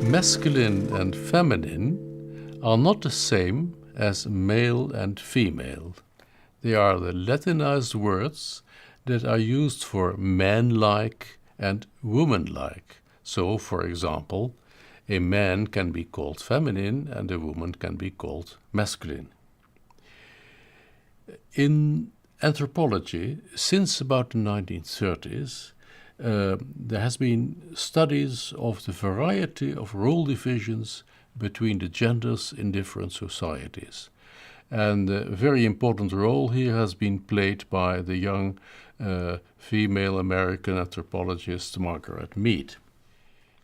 Masculine and feminine are not the same as male and female. They are the Latinized words that are used for man-like and woman-like. So, for example, a man can be called feminine and a woman can be called masculine. In anthropology, since about the 1930s, there has been studies of the variety of role divisions between the genders in different societies. And a very important role here has been played by the young female American anthropologist Margaret Mead.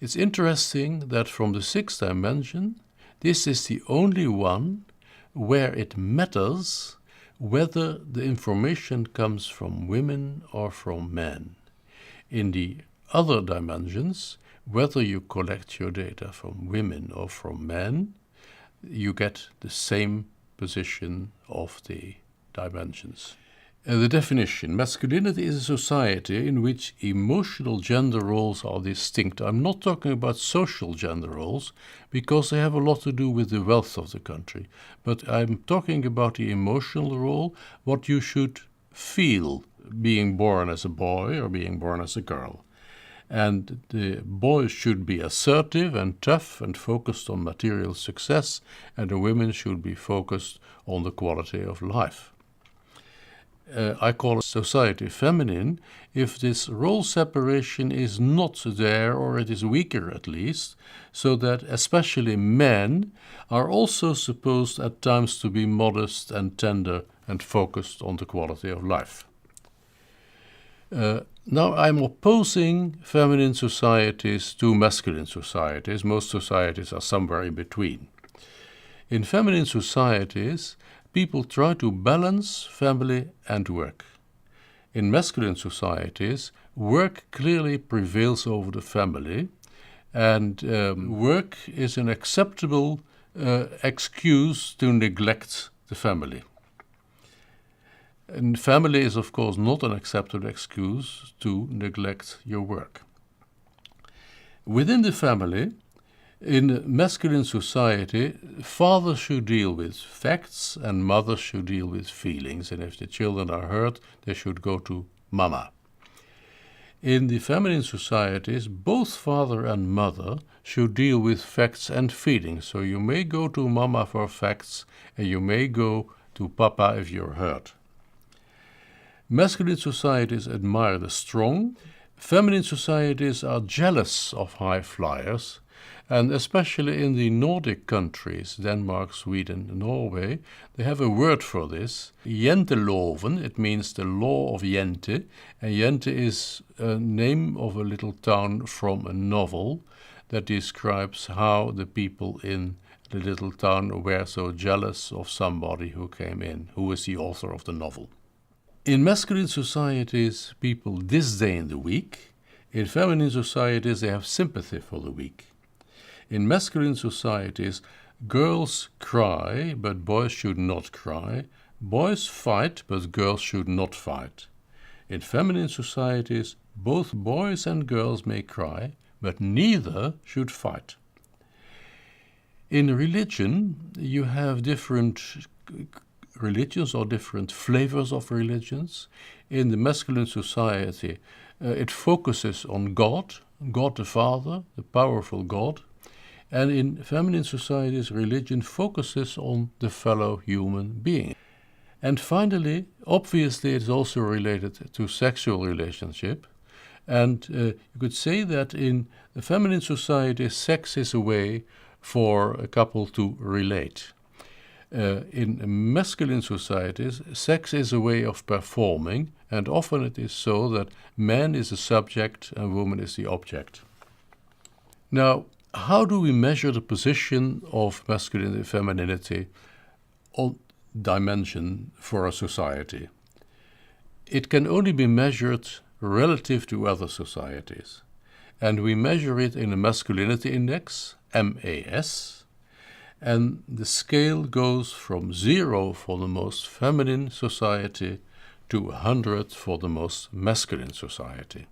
It's interesting that from the sixth dimension, this is the only one where it matters whether the information comes from women or from men. In the other dimensions, whether you collect your data from women or from men, you get the same position of the dimensions. The definition: masculinity is a society in which emotional gender roles are distinct. I'm not talking about social gender roles because they have a lot to do with the wealth of the country, but I'm talking about the emotional role, what you should feel being born as a boy or being born as a girl. And the boys should be assertive and tough and focused on material success, and the women should be focused on the quality of life. I call society feminine if this role separation is not there, or it is weaker at least, so that especially men are also supposed at times to be modest and tender and focused on the quality of life. Now I'm opposing feminine societies to masculine societies. Most societies are somewhere in between. In feminine societies, people try to balance family and work. In masculine societies, work clearly prevails over the family, and work is an acceptable excuse to neglect the family. And family is, of course, not an acceptable excuse to neglect your work. Within the family, in masculine society, fathers should deal with facts and mothers should deal with feelings. And if the children are hurt, they should go to mama. In the feminine societies, both father and mother should deal with facts and feelings. So you may go to mama for facts and you may go to papa if you're hurt. Masculine societies admire the strong. Feminine societies are jealous of high flyers, and especially in the Nordic countries, Denmark, Sweden, Norway, they have a word for this. Jenteloven, it means the law of Jente, and Jente is a name of a little town from a novel that describes how the people in the little town were so jealous of somebody who came in, who is the author of the novel. In masculine societies, people disdain the weak. In feminine societies, they have sympathy for the weak. In masculine societies, girls cry, but boys should not cry. Boys fight, but girls should not fight. In feminine societies, both boys and girls may cry, but neither should fight. In religion, you have different religions or different flavors of religions. In the masculine society, it focuses on God, God the Father, the powerful God. And in feminine societies, religion focuses on the fellow human being. And finally, obviously, it's also related to sexual relationship. And you could say that in the feminine society, sex is a way for a couple to relate. In masculine societies, sex is a way of performing, and often it is so that man is the subject and woman is the object. Now, how do we measure the position of masculinity and femininity on dimension for a society? It can only be measured relative to other societies, and we measure it in a masculinity index, MAS, and the scale goes from 0 for the most feminine society to 100 for the most masculine society.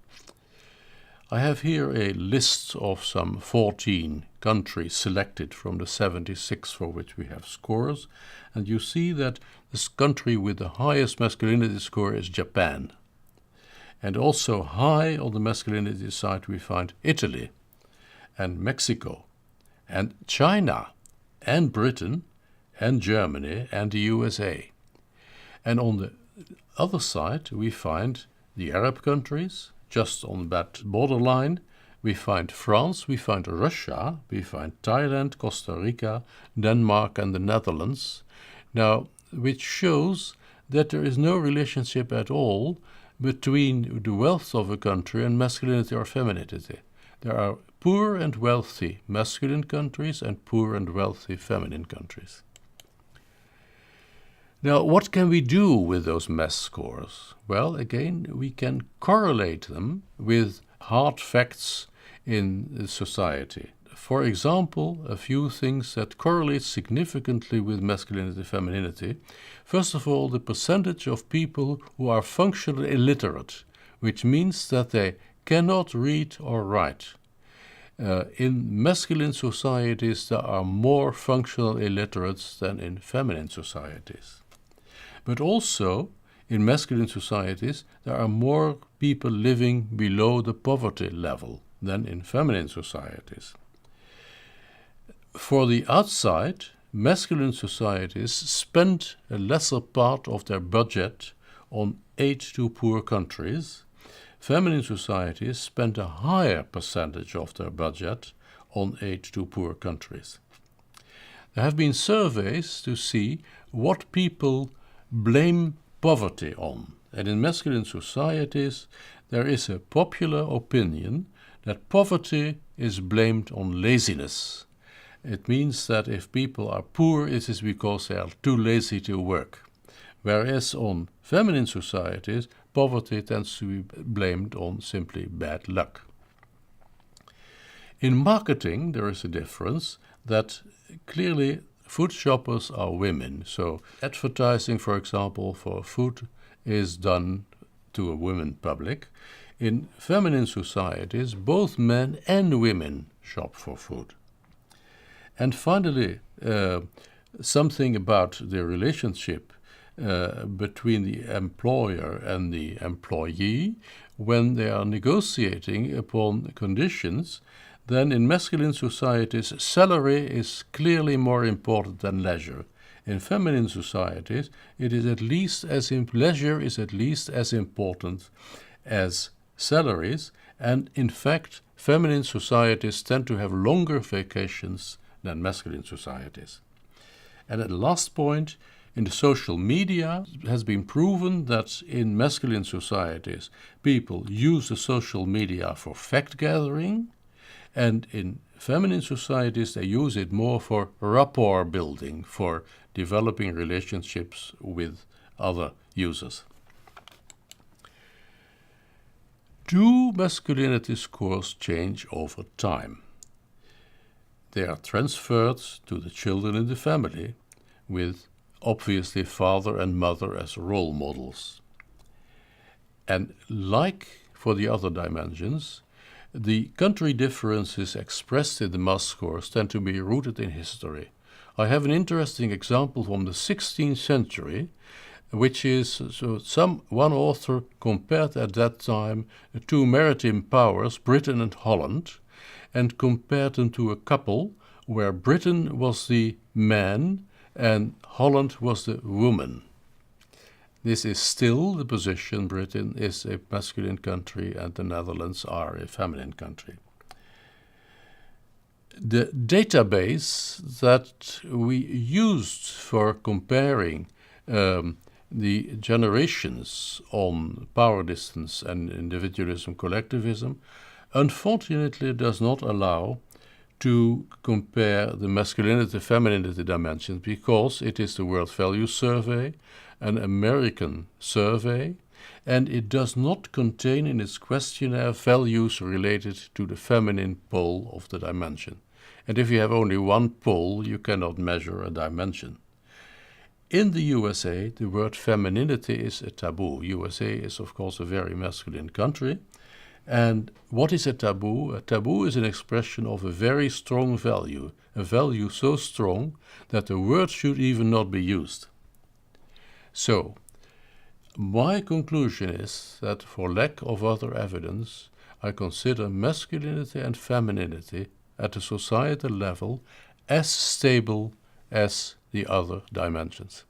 I have here a list of some 14 countries selected from the 76 for which we have scores, and you see that this country with the highest masculinity score is Japan. And also high on the masculinity side we find Italy and Mexico and China and Britain and Germany and the USA. And on the other side we find the Arab countries, just on that borderline. We find France, we find Russia, we find Thailand, Costa Rica, Denmark and the Netherlands. Now, which shows that there is no relationship at all between the wealth of a country and masculinity or femininity. There are poor and wealthy masculine countries and poor and wealthy feminine countries. Now, what can we do with those MES scores? Well, again, we can correlate them with hard facts in society. For example, a few things that correlate significantly with masculinity, femininity. First of all, the percentage of people who are functionally illiterate, which means that they cannot read or write. In masculine societies, there are more functional illiterates than in feminine societies. But also, in masculine societies, there are more people living below the poverty level than in feminine societies. For the outside, masculine societies spend a lesser part of their budget on aid to poor countries. Feminine societies spend a higher percentage of their budget on aid to poor countries. There have been surveys to see what people blame poverty on. And in masculine societies, there is a popular opinion that poverty is blamed on laziness. It means that if people are poor, it is because they are too lazy to work. Whereas on feminine societies, poverty tends to be blamed on simply bad luck. In marketing, there is a difference that clearly food shoppers are women. So advertising, for example, for food is done to a women public. In feminine societies, both men and women shop for food. And finally, something about the relationship between the employer and the employee when they are negotiating upon conditions. Then in masculine societies, salary is clearly more important than leisure. In feminine societies, it is leisure is at least as important as salaries, and in fact, feminine societies tend to have longer vacations than masculine societies. And at the last point, in the social media, it has been proven that in masculine societies, people use the social media for fact-gathering, and in feminine societies, they use it more for rapport building, for developing relationships with other users. Do masculinity scores change over time? They are transferred to the children in the family, with obviously father and mother as role models. And like for the other dimensions, the country differences expressed in the MES scores tend to be rooted in history. I have an interesting example from the 16th century, which is one author compared at that time the two maritime powers, Britain and Holland, and compared them to a couple where Britain was the man and Holland was the woman. This is still the position. Britain is a masculine country and the Netherlands are a feminine country. The database that we used for comparing the generations on power distance and individualism, collectivism, unfortunately does not allow to compare the masculinity-femininity dimensions because it is the World Values Survey, an American survey, and it does not contain in its questionnaire values related to the feminine pole of the dimension. And if you have only one pole, you cannot measure a dimension. In the USA, the word femininity is a taboo. USA is, of course, a very masculine country, And what is a taboo? A taboo is an expression of a very strong value, a value so strong that the word should even not be used. So, my conclusion is that for lack of other evidence, I consider masculinity and femininity at a societal level as stable as the other dimensions.